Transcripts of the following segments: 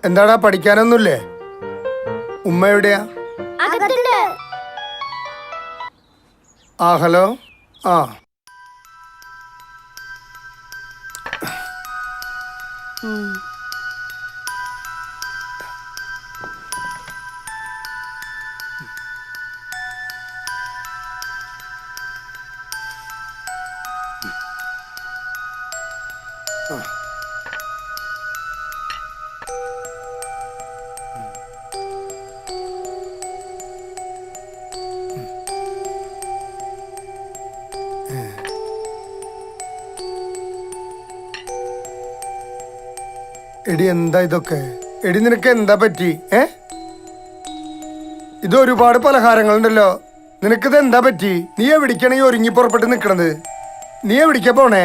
എന്താടാ പഠിക്കാനൊന്നുമില്ലേ? ഉമ്മ എവിടെയാ? ആ ഹലോ. ആ എടി എന്താ ഇതൊക്കെ? എടി നിനക്ക് എന്താ പറ്റി? ഇത് ഒരുപാട് പലഹാരങ്ങളുണ്ടല്ലോ. നിനക്കിത് എന്താ പറ്റി? നീ എവിടേക്കാണ് ഈ ഒരുങ്ങി പുറപ്പെട്ട് നിക്കണത്? നീ എവിടേക്കാ പോണേ?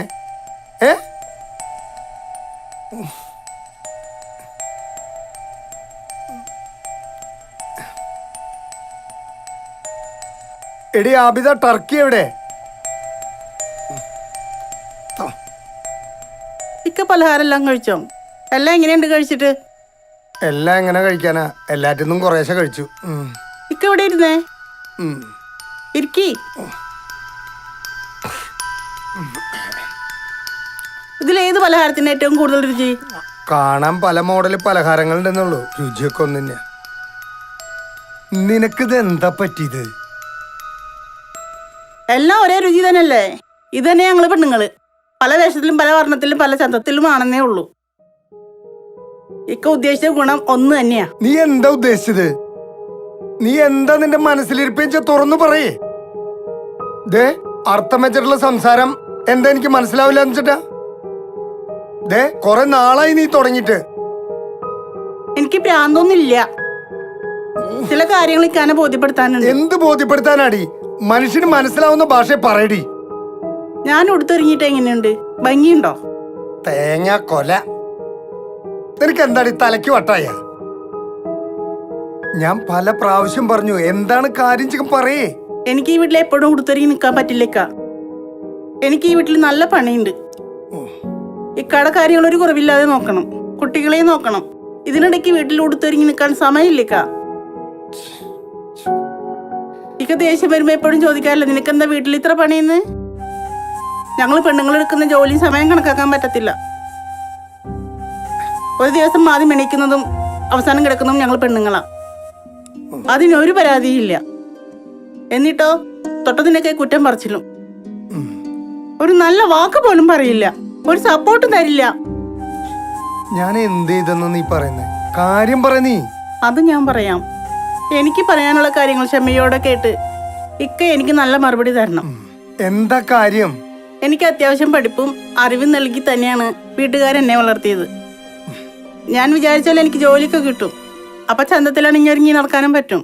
എടി ആബിദ, ടർക്കി എവിടെ? ഇക്ക പലഹാരം എല്ലാം കഴിച്ചോ? എല്ലാം എങ്ങനെയുണ്ട് കഴിച്ചിട്ട്? എല്ലാം എങ്ങനെ കഴിക്കാനാ? എല്ലാറ്റിന്നും കുറേശ്ശെ കഴിച്ചു. ഇക്ക എവിടെ ഇരുന്നേ? ഇരിക്കി. ഇതിലേത് പലഹാരത്തിന് ഏറ്റവും കൂടുതൽ രുചി? കാണാൻ പല മോഡല് പലഹാരങ്ങളുണ്ടെന്നുള്ളൂ, രുചിയൊക്കെ ഒന്ന് തന്നെയാ. നിനക്കിത് എന്താ പറ്റിയത്? എല്ലാം ഒരേ രുചി തന്നെയല്ലേ? ഇത് തന്നെ ഞങ്ങള് പെണ്ണുങ്ങള് പല വേഷത്തിലും പല വർണ്ണത്തിലും പല ചന്തത്തിലും ആണെന്നേ ഉള്ളൂ. ഇക്ക ഉദ്ദേശിച്ച ഗുണം ഒന്ന് തന്നെയാ. നീ എന്താ ഉദ്ദേശിച്ചത്? നീ എന്താ നിന്റെ മനസ്സിലിരിപ്പിച്ച തുറന്നു പറയേ. ദേ, അർത്ഥം വെച്ചിട്ടുള്ള സംസാരം എന്താ എനിക്ക് മനസ്സിലാവില്ല എന്നിട്ടാ. ദേ, കൊറേ നാളായി നീ തുടങ്ങിട്ട്. എനിക്ക് പ്രാന്തൊന്നുമില്ല. ചില കാര്യങ്ങൾ ഇക്കാനെ ബോധ്യപ്പെടുത്താനുണ്ട്. എന്ത് ബോധ്യപ്പെടുത്താനാടി? മനുഷ്യന് മനസ്സിലാവുന്ന ഭാഷ പറയടി. ഞാൻ ഉടുത്തൊരുങ്ങിട്ട് എങ്ങനെയുണ്ട്? ഭംഗിയുണ്ടോ? തേങ്ങ കൊല. നിനക്ക് എന്താടി തലയ്ക്ക് വട്ടായ? ഞാൻ പല പ്രാവശ്യം പറഞ്ഞു, എന്താണ് കാര്യം പറയേ. എനിക്ക് ഈ വീട്ടിൽ എപ്പോഴും ഉടുത്തൊരുങ്ങി നിൽക്കാൻ പറ്റില്ലേക്ക. എനിക്ക് ഈ വീട്ടിൽ നല്ല പണിയുണ്ട്. ഇക്കടെ കാര്യങ്ങൾ ഒരു കുറവില്ലാതെ നോക്കണം, കുട്ടികളെയും നോക്കണം. ഇതിനിടയ്ക്ക് വീട്ടിൽ ഉടുത്തൊരുങ്ങി നിൽക്കാൻ സമയമില്ലേക്ക. ഇക്ക ദേഷ്യം വരുമ്പോ എപ്പോഴും ചോദിക്കാറില്ല, നിനക്കെന്താ വീട്ടിൽ ഇത്ര പണിയെന്ന്? ഞങ്ങൾ പെണ്ണുങ്ങൾ എടുക്കുന്ന ജോലി സമയം കണക്കാക്കാൻ പറ്റത്തില്ല. ഒരു ദിവസം ആദ്യം എണീക്കുന്നതും അവസാനം കിടക്കുന്നതും ഞങ്ങൾ പെണ്ണുങ്ങളാ. അതിനൊരു പരാതിയില്ല. എന്നിട്ടോ തൊട്ടതിനൊക്കെ കുറ്റം പറിച്ചിലും. ഒരു നല്ല വാക്ക് പോലും പറയില്ല, ഒരു സപ്പോർട്ടും തരില്ല. ഞാൻ എന്ത് ചെയ്തെന്ന് നീ പറയുന്നേ? കാര്യം പറ നീ. അത് ഞാൻ പറയാം. എനിക്ക് പറയാനുള്ള കാര്യങ്ങൾ ക്ഷമയോടെ കേട്ട് ഇക്ക എനിക്ക് നല്ല മറുപടി തരണം. എന്താ കാര്യം? എനിക്ക് അത്യാവശ്യം പഠിപ്പും അറിവും നൽകി തന്നെയാണ് വീട്ടുകാരെന്നെ വളർത്തിയത്. ഞാൻ വിചാരിച്ചാൽ എനിക്ക് ജോലിയൊക്കെ കിട്ടും. അപ്പൊ ചന്തത്തിൽ അണിഞ്ഞൊരുങ്ങി നടക്കാനും പറ്റും.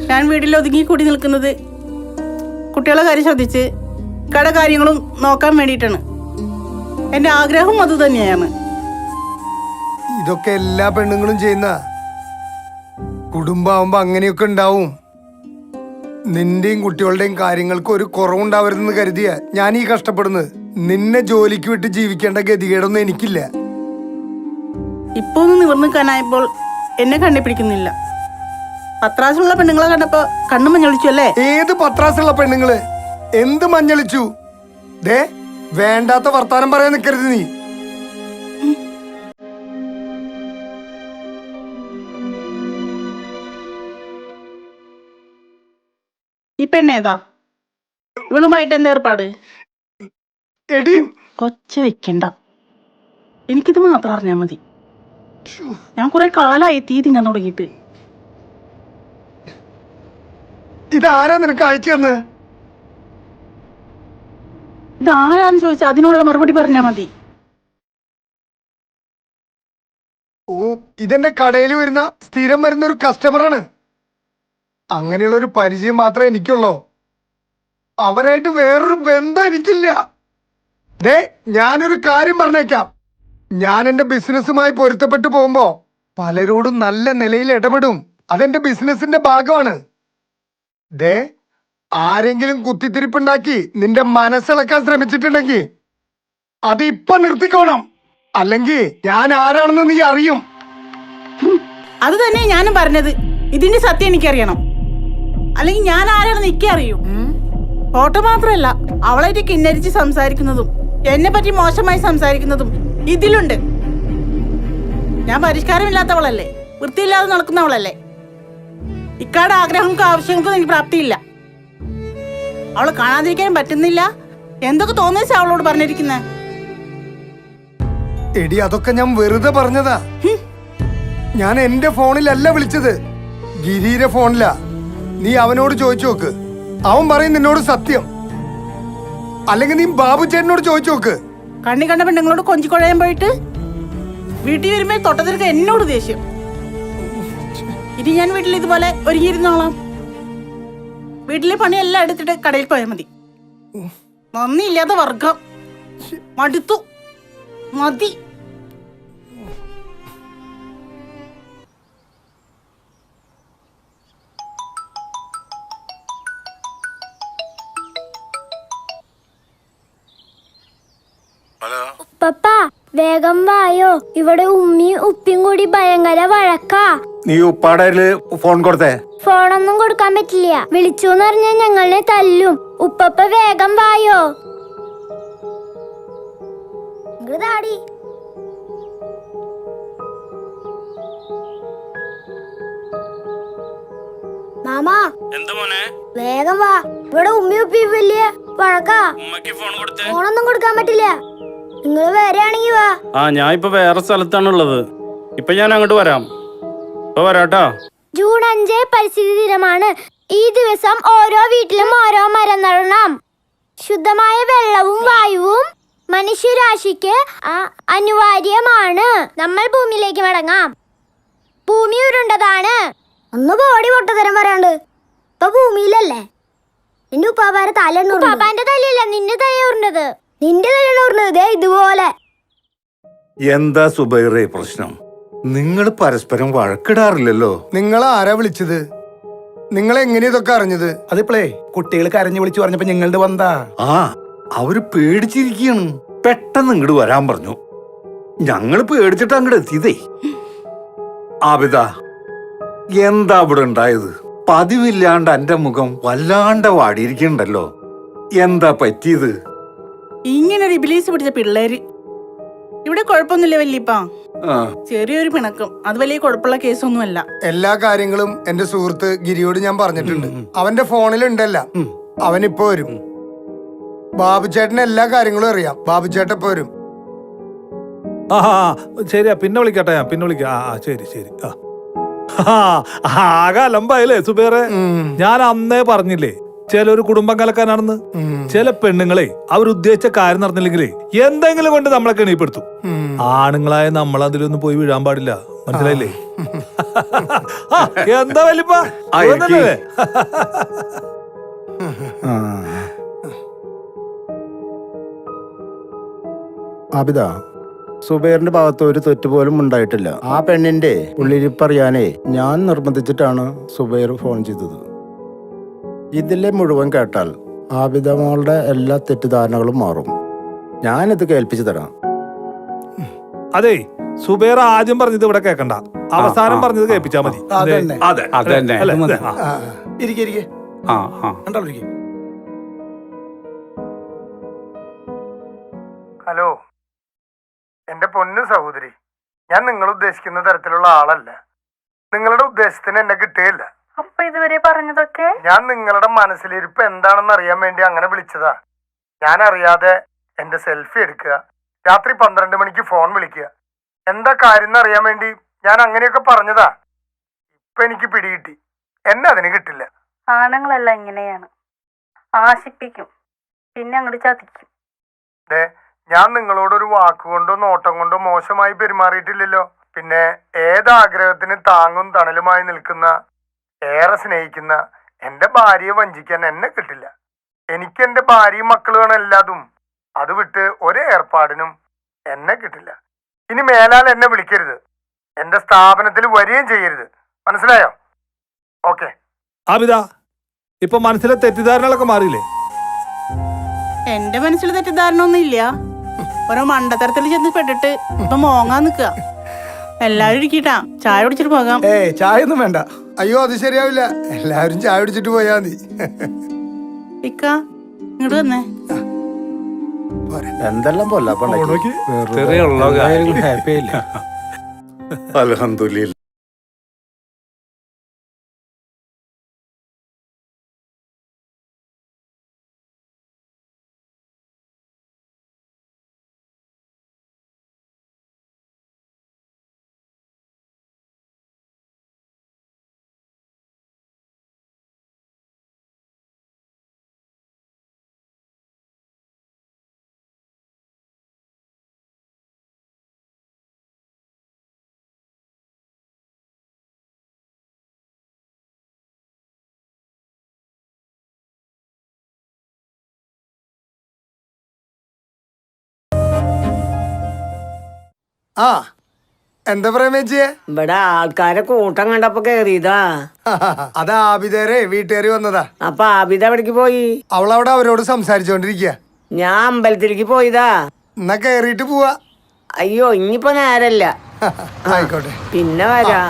ഞാൻ വീട്ടിൽ ഒതുങ്ങി കൂടി നിൽക്കുന്നത് കുട്ടികളെ കാര്യം ശ്രദ്ധിച്ച് കട കാര്യങ്ങളും നോക്കാൻ വേണ്ടിയിട്ടാണ്. എന്റെ ആഗ്രഹം അത് തന്നെയാണ്. ഇതൊക്കെ എല്ലാ പെണ്ണുങ്ങളും ചെയ്യുന്ന. കുടുംബാവുമ്പോ അങ്ങനെയൊക്കെ ഉണ്ടാവും. നിന്റെയും കുട്ടികളുടെയും കാര്യങ്ങൾക്ക് ഒരു കുറവുണ്ടാവരുതെന്ന് കരുതിയ ഞാൻ ഈ കഷ്ടപ്പെടുന്നത്. നിന്നെ ജോലിക്ക് വിട്ട് ജീവിക്കേണ്ട ഗതികേടൊന്നും എനിക്കില്ല. ഇപ്പൊ ഒന്ന് നിവർന്നു നിൽക്കാനായപ്പോൾ എന്നെ കണ്ടുപിടിക്കുന്നില്ല. പത്രാസുള്ള പെണ്ണുങ്ങളെ കണ്ടപ്പോ കണ്ണു മഞ്ഞളിച്ചു അല്ലേ? ഏത് പത്രാസുള്ള പെണ്ണുങ്ങള്? എന്ത് മഞ്ഞളിച്ചു? ദേ, വേണ്ടാത്ത വർത്താനം പറയാൻ നിൽക്കരുത് നീ. ഈ പെണ്ണേതാ? ഇവളുമായിട്ട് എന്താ ഏർപ്പാട്? കൊച്ച വെക്കണ്ട, എനിക്കിത് മാത്രം അറിഞ്ഞാ മതി. ഞാൻ കുറെ കാലായി തീ തിന്നാൻ തുടങ്ങിയിട്ട്. ഇതാരാ നിനക്ക് അയച്ചു തന്നത്? ഇതാരാന്ന് ചോദിച്ചാൽ അതിനുള്ള മറുപടി പറഞ്ഞാ മതി. ഓ, ഇതെന്റെ കടയിൽ വരുന്ന സ്ഥിരം വരുന്ന ഒരു കസ്റ്റമറാണ്. അങ്ങനെയുള്ള ഒരു പരിചയം മാത്രമേ എനിക്കുള്ളൂ. അവരായിട്ട് വേറൊരു ബന്ധം എനിക്കില്ല. ദേ, ഞാനൊരു കാര്യം പറഞ്ഞേക്കാം. ഞാൻ എന്റെ ബിസിനസ്സുമായി പൊരുത്തപ്പെട്ടു പോകുമ്പോ പലരോടും നല്ല നിലയിൽ ഇടപെടും. അതെന്റെ ബിസിനസിന്റെ ഭാഗമാണ്. ദേ, ആരെങ്കിലും കുത്തിത്തിരിപ്പുണ്ടാക്കി നിന്റെ മനസ്സിളക്കാൻ ശ്രമിച്ചിട്ടുണ്ടെങ്കിൽ അത് ഇപ്പൊ നിർത്തിക്കോണം. അല്ലെങ്കിൽ ഞാൻ ആരാണെന്ന് നീ അറിയും. അത് തന്നെ ഞാനും പറഞ്ഞത്. ഇതിന്റെ സത്യം എനിക്കറിയണം, അല്ലെങ്കിൽ ഞാൻ ആരാണെന്ന് എനിക്ക് അറിയൂ. ഫോട്ടോ മാത്രമല്ല, അവളായിട്ട് കിന്നരിച്ച് സംസാരിക്കുന്നതും എന്നെ പറ്റി മോശമായി സംസാരിക്കുന്നതും ഇതിലുണ്ട്. ഞാൻ പരിഷ്കാരമില്ലാത്തവളല്ലേ, വൃത്തിയില്ലാതെ നടക്കുന്നവളല്ലേ. ഇക്കാടെ ആഗ്രഹങ്ങൾക്കും ആവശ്യങ്ങൾക്കും എനിക്ക് പ്രാപ്തിയില്ല. അവളെ കാണാതിരിക്കാനും പറ്റുന്നില്ല. എന്തൊക്കെ തോന്നിച്ചാ അവളോട് പറഞ്ഞിരിക്കുന്നേ? എടി, അതൊക്കെ ഞാൻ വെറുതെ പറഞ്ഞതാ. ഞാൻ എന്റെ ഫോണിലല്ല വിളിച്ചത്, ഗിരിയുടെ ഫോണിലാ. നീ അവനോട് ചോദിച്ചു നോക്ക്, അവൻ പറയും നിന്നോട് സത്യം. അല്ലെങ്കിൽ നീ ബാബു ചേട്ടനോട് ചോദിച്ചു നോക്ക്. കണ്ണി കണ്ട പെണ്ണുങ്ങളോട് കൊഞ്ചിക്കൊഴയാൻ പോയിട്ട് വീട്ടിൽ വരുമ്പോ തൊട്ടത്തിற்கு എന്നോട് ദേഷ്യം. ഇനി ഞാൻ വീട്ടിൽ ഇതുപോലെ ഒരുങ്ങിയിരുന്നോളാം. വീട്ടിലെ പണിയെല്ലാം എടുത്തിട്ട് കടയിൽ പോയാൽ മതി. നന്ദിയില്ലാത്ത വർഗം. മടുത്തു, മതി. പപ്പ വേഗം വായോ, ഇവിടെ ഉമ്മിയും ഉപ്പിയും കൂടി ഭയങ്കര വഴക്കാ. നീ ഉപ്പാടയില് ഫോൺ കൊടുത്തേ? ഫോണൊന്നും കൊടുക്കാൻ പറ്റില്ല. വിളിച്ചൂന്ന് പറഞ്ഞാൽ ഞങ്ങളെ തല്ലും. ഉപ്പപ്പ വേഗം വായോ. ഇങ്ങടാടി. മാമാ വേഗം വാ, ഇവിടെ ഉമ്മിയും ഉപ്പിയും വലിയ വഴക്കാ. ഫോണൊന്നും കൊടുക്കാൻ പറ്റില്ല. നിങ്ങൾ വരാണെങ്കി വാ. ഞാൻ ഇപ്പൊ വേറെ സ്ഥലത്താണുള്ളത്. ഇപ്പൊ ഞാൻ അങ്ങോട്ട് വരാം. ഇപ്പൊ വരാട്ടാ. ജൂൺ 5 പരിസ്ഥിതി ദിനമാണ്. ഈ ദിവസം ഓരോ വീട്ടിലും ഓരോ മരം നടണം. ശുദ്ധമായ വെള്ളവും വായുവും മനുഷ്യരാശിക്ക് അനിവാര്യമാണ്. നമ്മൾ ഭൂമിയിലേക്ക് മടങ്ങാം. ഭൂമി ഉരുണ്ടതാണ്. ഒന്ന് ബോഡി പൊട്ടതരം വരാണ്ട്. ഇപ്പൊ ഭൂമിയിലല്ലേ? നിന്റെ ഉപ്പാപ്പാന്റെ തല ഉപ്പാപ്പാന്റെ തലയല്ല, നിന്റെ തല ഉരുണ്ടത്. നിന്റെ തല ഉരുണ്ടത് ഇതുപോലെ. എന്താ സുബൈറേ പ്രശ്നം? നിങ്ങൾ പരസ്പരം വഴക്കിടാറില്ലല്ലോ. നിങ്ങളെ ആരാ വിളിച്ചത്? നിങ്ങൾ എങ്ങനെ ഇതൊക്കെ അറിഞ്ഞത്? അതിപ്പോളേ കുട്ടികൾ കരഞ്ഞു വിളിച്ചു പറഞ്ഞപ്പോ ഞങ്ങളുടെ വന്നാ. അവര് പേടിച്ചിരിക്കുകയാണ്. പെട്ടെന്ന് ഇങ്ങോട്ട് വരാൻ പറഞ്ഞു. ഞങ്ങള് പേടിച്ചിട്ട് അങ്ങോട്ട് എത്തിയതേ. ആബിദ, എന്താ ഇവിടെ ഉണ്ടായത്? പതിവില്ലാണ്ട് എന്റെ മുഖം വല്ലാണ്ട് വാടിയിരിക്കണ്ടല്ലോ. എന്താ പറ്റിയത്? ഇങ്ങനൊരു ഇബിലീസ് പിടിച്ച പിള്ളേര്. ഇവിടെ കുഴപ്പമൊന്നുമില്ല വല്യപ്പാ. ചെറിയൊരു പിണക്കം, അത് വലിയ കുഴപ്പമുള്ള കേസൊന്നുമല്ല. എല്ലാ കാര്യങ്ങളും എന്റെ സുഹൃത്ത് ഗിരിയോട് ഞാൻ പറഞ്ഞിട്ടുണ്ട്. അവന്റെ ഫോണിലുണ്ടല്ല. അവനിപ്പോ വരും. ബാബുചേട്ടന് എല്ലാ കാര്യങ്ങളും അറിയാം. ബാബുചേട്ടൻ ഇപ്പൊ വരും. ശരിയാ, പിന്നെ വിളിക്കട്ടെ. ഞാൻ പിന്നെ വിളിക്കാം. ശരി ശരി. ആകെ അലമ്പായില്ലേ സുബേറെ? ഞാൻ അന്നേ പറഞ്ഞില്ലേ ചിലൊരു കുടുംബം കലക്കാനാണെന്ന്. ചില പെണ്ണുങ്ങളെ അവരുദ്ദേശിച്ച കാര്യം നടന്നില്ലെങ്കിലേ എന്തെങ്കിലും കൊണ്ട് നമ്മളെ കെണിപ്പെടുത്തും. ആണുങ്ങളായ നമ്മൾ അതിലൊന്നും പോയി വീഴാൻ പാടില്ല. മനസ്സിലായില്ലേ? എന്താ വലിപ്പ? ആബിദ, സുബൈറിന്റെ ഭാഗത്ത് ഒരു തെറ്റ് പോലും ഉണ്ടായിട്ടില്ല. ആ പെണ്ണിന്റെ ഉള്ളിരിപ്പറിയാനേ ഞാൻ നിർബന്ധിച്ചിട്ടാണ് സുബൈർ ഫോൺ ചെയ്തത്. ഇതിലെ മുഴുവൻ കേട്ടാൽ ആബിദ മോളുടെ എല്ലാ തെറ്റിദ്ധാരണകളും മാറും. ഞാനിത് കേൾപ്പിച്ചു തരാം. അതെ, സുബൈർ ആദ്യം പറഞ്ഞത് ഇവിടെ കേക്കണ്ട, അവസാനം പറഞ്ഞത് കേൾപ്പിച്ചാ മതി. ഹലോ, എന്റെ പൊന്നു സഹോദരി, ഞാൻ നിങ്ങൾ ഉദ്ദേശിക്കുന്ന തരത്തിലുള്ള ആളല്ല. നിങ്ങളുടെ ഉദ്ദേശത്തിന് എന്നെ കിട്ടുകയില്ല. അപ്പൊ ഇതുവരെ പറഞ്ഞതൊക്കെ ഞാൻ നിങ്ങളുടെ മനസ്സിലിരിപ്പ് എന്താണെന്ന് അറിയാൻ വേണ്ടി അങ്ങനെ വിളിച്ചതാ. ഞാൻ അറിയാതെ എന്റെ സെൽഫി എടുക്കുക, രാത്രി 12 മണിക്ക് ഫോൺ വിളിക്കുക, എന്താ കാര്യം എന്ന് അറിയാൻ വേണ്ടി ഞാൻ അങ്ങനെയൊക്കെ പറഞ്ഞതാ. ഇപ്പൊ എനിക്ക് പിടികിട്ടി, എന്നെ അതിന് കിട്ടില്ല. ആണുങ്ങളല്ല ഇങ്ങനെയാണ്, ആശിപ്പിക്കും, പിന്നെ അങ്ങോട്ട് ചതിക്കും. ഞാൻ നിങ്ങളോടൊരു വാക്കുകൊണ്ടോ നോട്ടം കൊണ്ടോ മോശമായി പെരുമാറിയിട്ടില്ലല്ലോ. പിന്നെ ഏതാഗ്രഹത്തിന് താങ്ങും തണലുമായി നിൽക്കുന്ന, ഏറെ സ്നേഹിക്കുന്ന എന്റെ ഭാര്യയെ വഞ്ചിക്കാൻ എന്നെ കിട്ടില്ല. എനിക്ക് എന്റെ ഭാര്യയും മക്കളുമാണ് എല്ലാതും. അത് വിട്ട് ഒരു ഏർപ്പാടിനും എന്നെ കിട്ടില്ല. ഇനി മേലാൽ എന്നെ വിളിക്കരുത്, എന്റെ സ്ഥാപനത്തിൽ വരികയും ചെയ്യരുത്. മനസ്സിലായോ? ഓക്കെ. ആബിദ, ഇപ്പൊ മനസ്സിലെ തെറ്റിദ്ധാരണകളൊക്കെ മാറിയില്ലേ? എന്റെ മനസ്സിൽ തെറ്റിദ്ധാരണ ഒന്നും ഇല്ല. ഓരോ മണ്ടത്തരത്തിൽ ചെന്ന് പെട്ടിട്ട് ഇപ്പൊ മോങ്ങാൻ നിക്കുക. എല്ലാവരും ഇരിക്കട്ടാ, ചായ കുടിച്ചിട്ട് പോകാം. ചായ ഒന്നും വേണ്ട. അയ്യോ അത് ശരിയാവില്ല, എല്ലാവരും ചായ കുടിച്ചിട്ട് പോയാ മതി. ഇക്ക ഇങ്ങോട്ട് വന്നേ. എന്തെല്ലാം പോലെ ഹാപ്പി ആയില്ല. അൽഹംദുലില്ലാ. ആ എന്താ പ്രേമേച്ചിയെ? ഇവിടെ ആൾക്കാരെ കൂട്ടം കണ്ടപ്പോ കേറിയതാ. അത് ആബിദേരെ വീട്ടുകാരി വന്നതാ. അപ്പൊ ആബിദ എവിടേക്ക് പോയി? അവളവിടെ അവരോട് സംസാരിച്ചോണ്ടിരിക്കുക. ഞാൻ അമ്പലത്തിലേക്ക് പോയതാ. എന്നാ കേറിയിട്ട് പോവാ. അയ്യോ ഇനിയിപ്പോ നേരല്ല. ആയിക്കോട്ടെ, പിന്നെ വരാ.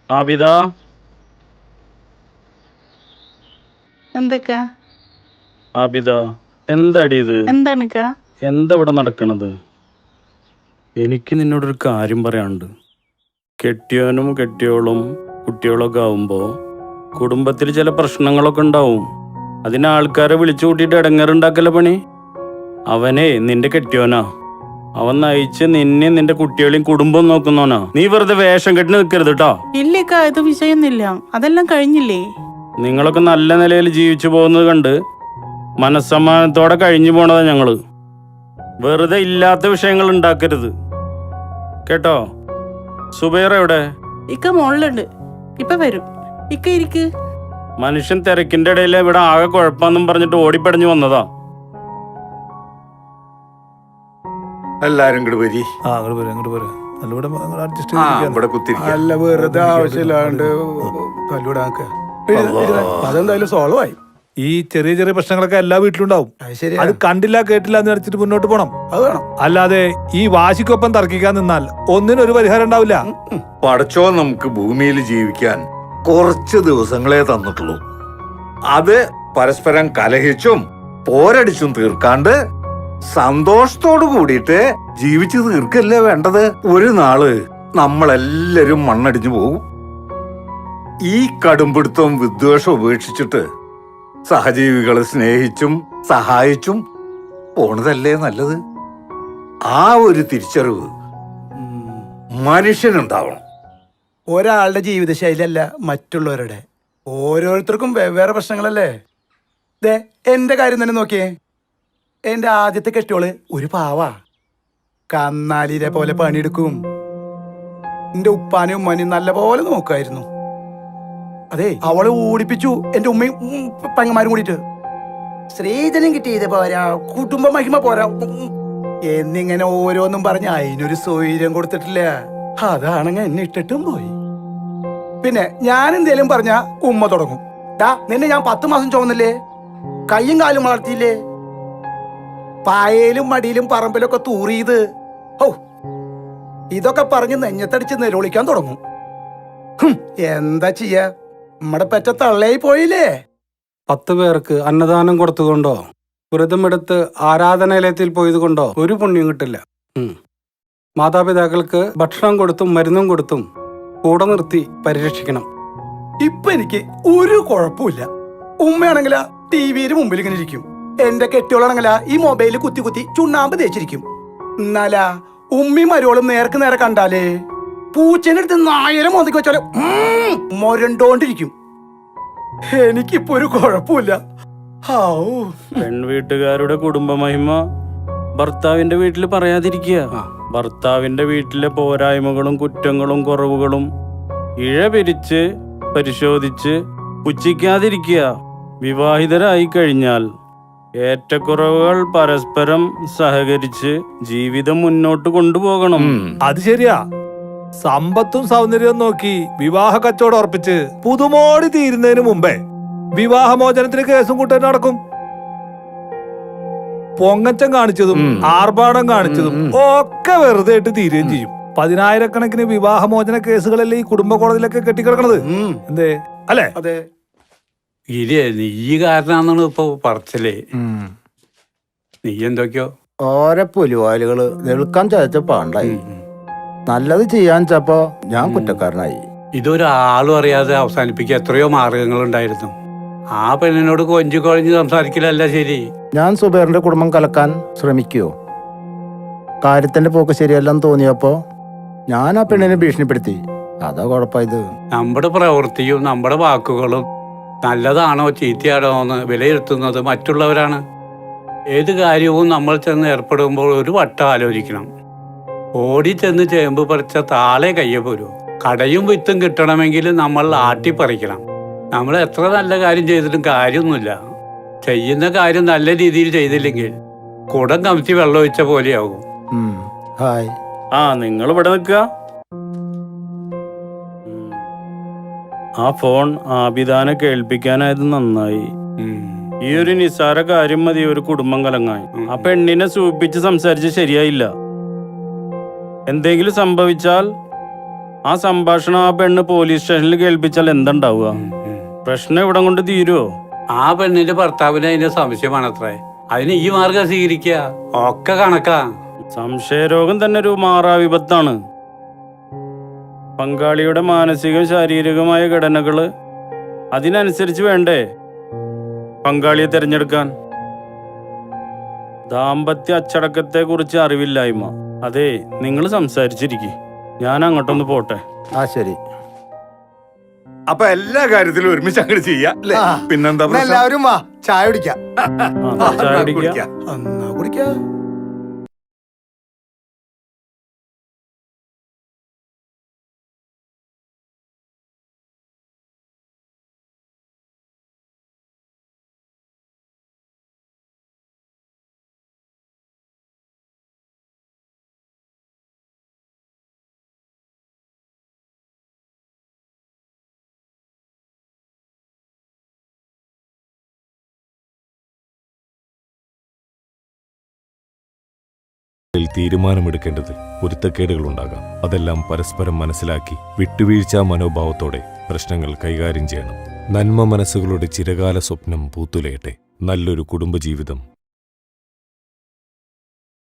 ആബിദ, എന്തൊക്കെ ആബിദ, എന്താടി ഇത്? എന്താണ് എന്താ ഇവിടെ നടക്കണത്? എനിക്ക് നിന്നോടൊരു കാര്യം പറയാനുണ്ട്. കെട്ടിയോനും കെട്ടിയോളും കുട്ടികളൊക്കെ ആവുമ്പോ കുടുംബത്തിൽ ചില പ്രശ്നങ്ങളൊക്കെ ഉണ്ടാവും. അതിന് ആൾക്കാരെ വിളിച്ചു കൂട്ടിയിട്ട് ഇടങ്ങേറുണ്ടാക്കല്ല പണി. അവനെ നിന്റെ കെട്ടിയോനാ. അവൻ നയിച്ച് നിന്നെ നിന്റെ കുട്ടികളെയും കുടുംബം നോക്കുന്നവനാ. നീ വെറുതെ വേഷം കെട്ടി നിൽക്കരുത് കേട്ടോ. ഇല്ലേക്കാ, ഇത് വിഷയൊന്നുമില്ല, അതെല്ലാം കഴിഞ്ഞില്ലേ. നിങ്ങളൊക്കെ നല്ല നിലയിൽ ജീവിച്ചു പോകുന്നത് കണ്ട് മനസ്സമാനത്തോടെ കഴിഞ്ഞു പോണതാ ഞങ്ങള്. വെറുതെ ഇല്ലാത്ത വിഷയങ്ങൾ ഉണ്ടാക്കരുത് കേട്ടോ. സുബൈർ എവിടെ? ഇക്ക മോളിലുണ്ട്, ഇപ്പൊ വരും. ഇക്ക ഇരിക്ക്. മനുഷ്യൻ തിരക്കിന്റെ ഇടയിൽ ഇവിടെ ആകെ കുഴപ്പമെന്നും പറഞ്ഞിട്ട് ഓടിപ്പടഞ്ഞു വന്നതാ. എല്ലാരും ഇങ്ങോട്ട് വരി. അങ്ങോട്ട് പോരെ. അഡ്ജസ്റ്റ് ഇവിടെ കുത്തിരിക്ക. അല്ല വെറുതെ ആവശ്യമില്ലാണ്ട് കല്ലൂടാക്ക. അതെന്തായാലും സോൾവ് ആയി. ഈ ചെറിയ ചെറിയ പ്രശ്നങ്ങളൊക്കെ എല്ലാ വീട്ടിലുണ്ടാവും. അത് കണ്ടില്ല കേട്ടില്ല എന്ന് വെച്ചിട്ട് മുന്നോട്ട് പോണം. അത് വേണം. അല്ലാതെ ഈ വാശിക്കൊപ്പം തർക്കിക്കാൻ നിന്നാൽ ഒന്നിനൊരു പരിഹാരം ഉണ്ടാവില്ല. പടച്ചോ നമുക്ക് ഭൂമിയിൽ ജീവിക്കാൻ കുറച്ച് ദിവസങ്ങളെ തന്നിട്ടുള്ളൂ. അത് പരസ്പരം കലഹിച്ചും പോരടിച്ചും തീർക്കാണ്ട് സന്തോഷത്തോടു കൂടിയിട്ട് ജീവിച്ചു തീർക്കല്ലേ വേണ്ടത്. ഒരു നാള് നമ്മളെല്ലാരും മണ്ണടിഞ്ഞു പോകും. ഈ കടുംപിടുത്തവും വിദ്വേഷവും ഉപേക്ഷിച്ചിട്ട് സഹജീവികളെ സ്നേഹിച്ചും സഹായിച്ചും പോണതല്ലേ നല്ലത്. ആ ഒരു തിരിച്ചറിവ് മനുഷ്യനുണ്ടാവണം. ഒരാളുടെ ജീവിതശൈലിയല്ല മറ്റുള്ളവരുടെ. ഓരോരുത്തർക്കും വെവ്വേറെ പ്രശ്നങ്ങളല്ലേ. എന്റെ കാര്യം തന്നെ നോക്കിയേ. എന്റെ ആദ്യത്തെ കെട്ടിയോള് ഒരു പാവാ. കന്നാലിരെ പോലെ പണിയെടുക്കും. എന്റെ ഉപ്പാനും ഉമ്മാനും നല്ല പോലെ നോക്കായിരുന്നു. അതെ, അവളെ ഓടിപ്പിച്ചു എന്റെ ഉമ്മയും പെങ്ങന്മാരും കൂടിയിട്ട്. സ്ത്രീധനം കിട്ടിയത് പോരാ, കുടുംബ മഹിമ പോരാ എന്നിങ്ങനെ ഓരോന്നും പറഞ്ഞ് അതിനൊരു സൗകര്യം കൊടുത്തിട്ടില്ല. അതാണെങ്കിൽ എന്നെ ഇട്ടിട്ടും പോയി. പിന്നെ ഞാൻ എന്തേലും പറഞ്ഞ ഉമ്മ തുടങ്ങും. നിന്നെ ഞാൻ 10 മാസം ചുമന്നില്ലേ, കയ്യും കാലും വളർത്തിയില്ലേ, പായയിലും മടിയിലും പറമ്പിലൊക്കെ തൂറിയത്. ഓ, ഇതൊക്കെ പറഞ്ഞ് നെഞ്ഞത്തടിച്ച് നിരോളിക്കാൻ തുടങ്ങും. എന്താ ചെയ്യാ, നമ്മടെ പെറ്റ തള്ളയായി പോയില്ലേ. 10 പേർക്ക് അന്നദാനം കൊടുത്തുകൊണ്ടോ വ്രതമെടുത്ത് ആരാധനാലയത്തിൽ പോയത് കൊണ്ടോ ഒരു പുണ്യം കിട്ടില്ല. മാതാപിതാക്കൾക്ക് ഭക്ഷണം കൊടുത്തും മരുന്നും കൊടുത്തും കൂടെ നിർത്തി പരിരക്ഷിക്കണം. ഇപ്പൊ എനിക്ക് ഒരു കുഴപ്പമില്ല. ഉമ്മയാണെങ്കിലാ ടിവിയുടെ മുമ്പിൽ ഇങ്ങനെ ഇരിക്കും. എന്റെ കെട്ടിയോളാണെങ്കിലാ ഈ മൊബൈലിൽ കുത്തി കുത്തി ചുണ്ണാമ്പ് തേച്ചിരിക്കും. എന്നാലാ ഉമ്മയും മരോളും നേർക്ക് നേരെ കണ്ടാലേ പൂച്ചേനെ എടുത്ത് നായരെ മോന്തിക്ക് വെച്ചാല് മൊരണ്ടോണ്ടിരിക്കും. എനിക്കിപ്പോ ഒരു കുഴപ്പമില്ല. പെൺവീട്ടുകാരുടെ കുടുംബമഹിമ ഭർത്താവിന്റെ വീട്ടിൽ പറയാതിരിക്കുക. ഭർത്താവിന്റെ വീട്ടിലെ പോരായ്മകളും കുറ്റങ്ങളും കുറവുകളും ഇഴപിരിച്ച് പരിശോധിച്ച് പുച്ഛിക്കാതിരിക്കുക. വിവാഹിതരായി കഴിഞ്ഞാൽ ഏറ്റക്കുറവുകൾ പരസ്പരം സഹകരിച്ച് ജീവിതം മുന്നോട്ട് കൊണ്ടുപോകണം. അത് ശരിയാ. സമ്പത്തും സൗന്ദര്യവും നോക്കി വിവാഹ കച്ചവടം ഉറപ്പിച്ച് പുതുമോടി തീരുന്നതിന് മുമ്പേ വിവാഹമോചനത്തിന് കേസും കൂട്ടാൻ നടക്കും. പൊങ്ങച്ചം കാണിച്ചതും ആർഭാടം കാണിച്ചതും ഒക്കെ വെറുതെ ആയിട്ട് തീരുകയും ചെയ്യും. 10,000-കണക്കിന് വിവാഹമോചന കേസുകളല്ലേ ഈ കുടുംബ കോടതിയിലൊക്കെ കെട്ടിക്കിടക്കണത്. എന്തേ അല്ലേ? അതെ. ഇല്ലേ നീ കാരണാന്നാണ് ഇപ്പൊ പറച്ചില്ലേ. നീ എന്തൊക്കെയോ ഓരോ പുലിവാലുകള് നിൽക്കാൻ ചതച്ച പാണ്ടായി. നല്ലത് ചെയ്യാൻ ചപ്പോ ഞാൻ കുറ്റക്കാരനായി. ഇതൊരാളും അറിയാതെ അവസാനിപ്പിക്കാൻ എത്രയോ മാർഗങ്ങളുണ്ടായിരുന്നു. ആ പെണ്ണിനോട് കൊഞ്ചു കൊഴഞ്ഞ് സംസാരിക്കലല്ല ശരി. ഞാൻ സുബൈറിന്റെ കുടുംബം കലക്കാൻ ശ്രമിക്കുവോ? കാര്യത്തിന്റെ പോക്ക് ശരിയല്ലെന്ന് തോന്നിയപ്പോ ഞാൻ ആ പെണ്ണിനെ ഭീഷണിപ്പെടുത്തി. അതാ കുഴപ്പമായത്. നമ്മുടെ പ്രവൃത്തിയും നമ്മുടെ വാക്കുകളും നല്ലതാണോ ചീത്തയാണോ എന്ന് വിലയിരുത്തുന്നത് മറ്റുള്ളവരാണ്. ഏത് കാര്യവും നമ്മൾ ചെന്ന് ഏർപ്പെടുമ്പോൾ ഒരു വട്ടം ആലോചിക്കണം. ഓടി ചെന്ന് ചേമ്പ് പറിച്ച താളെ കയ്യെ പോരൂ. കടയും വിത്തും കിട്ടണമെങ്കിൽ നമ്മൾ ആട്ടിപ്പറിക്കണം. നമ്മൾ എത്ര നല്ല കാര്യം ചെയ്തിട്ടും കാര്യമൊന്നുമില്ല. ചെയ്യുന്ന കാര്യം നല്ല രീതിയിൽ ചെയ്തില്ലെങ്കിൽ കുടം കമിച്ച് വെള്ളമൊഴിച്ച പോലെയാകും. ഹായ്. ആ നിങ്ങൾ ഇവിടെ നിൽക്കുക. ആ ഫോൺ ആബിദാനെ കേൾപ്പിക്കാനായത് നന്നായി. ഈ ഒരു നിസ്സാര കാര്യം മതി ഒരു കുടുംബം കലങ്ങാൻ. ആ പെണ്ണിനെ സൂചിപ്പിച്ച് സംസാരിച്ച് ശരിയായില്ല. എന്തെങ്കിലും സംഭവിച്ചാൽ ആ സംഭാഷണം ആ പെണ്ണ് പോലീസ് സ്റ്റേഷനിൽ കേൾപ്പിച്ചാൽ എന്തുണ്ടാവുക? പ്രശ്നം ഇവിടെ കൊണ്ട് തീരുവോ? ആ പെണ്ണിന്റെ ഭർത്താവിന് അതിന്റെ സംശയമാണത്രേ. അതിന് ഈ മാർഗം സ്വീകരിക്കുക ഒക്കെ കണക്കാ. സംശയരോഗം തന്നെ ഒരു മാറാവിപത്താണ്. പങ്കാളിയുടെ മാനസികവും ശാരീരികമായ ഘടനകള് അതിനനുസരിച്ച് വേണ്ടേ പങ്കാളിയെ തിരഞ്ഞെടുക്കാൻ? ദാമ്പത്യ അച്ചടക്കത്തെ കുറിച്ച് അറിവില്ലായ്മ. അതെ, നിങ്ങൾ സംസാരിച്ചിരിക്കും. ഞാൻ അങ്ങോട്ടൊന്ന് പോട്ടെ. ആ ശരി. അപ്പൊ എല്ലാ കാര്യത്തിലും ഒരുമിച്ച് അങ്ങോട്ട് ചെയ്യാം അല്ലേ? പിന്നെന്താ എന്നാ പ്രശ്നം? എല്ലാവരും വാ, ചായ കുടിക്കാം. ചായ കുടിക്കാം. കുടിക്കാം. എന്നാ കുടിക്കാം. തീരുമാനമെടുക്കേണ്ടത് പൊരുത്തക്കേടുകളുണ്ടാകാം. അതെല്ലാം പരസ്പരം മനസ്സിലാക്കി വിട്ടുവീഴ്ചാ മനോഭാവത്തോടെ പ്രശ്നങ്ങൾ കൈകാര്യം ചെയ്യണം. നന്മ മനസ്സുകളുടെ ചിരകാല സ്വപ്നം പൂത്തുലയട്ടെ. നല്ലൊരു കുടുംബജീവിതം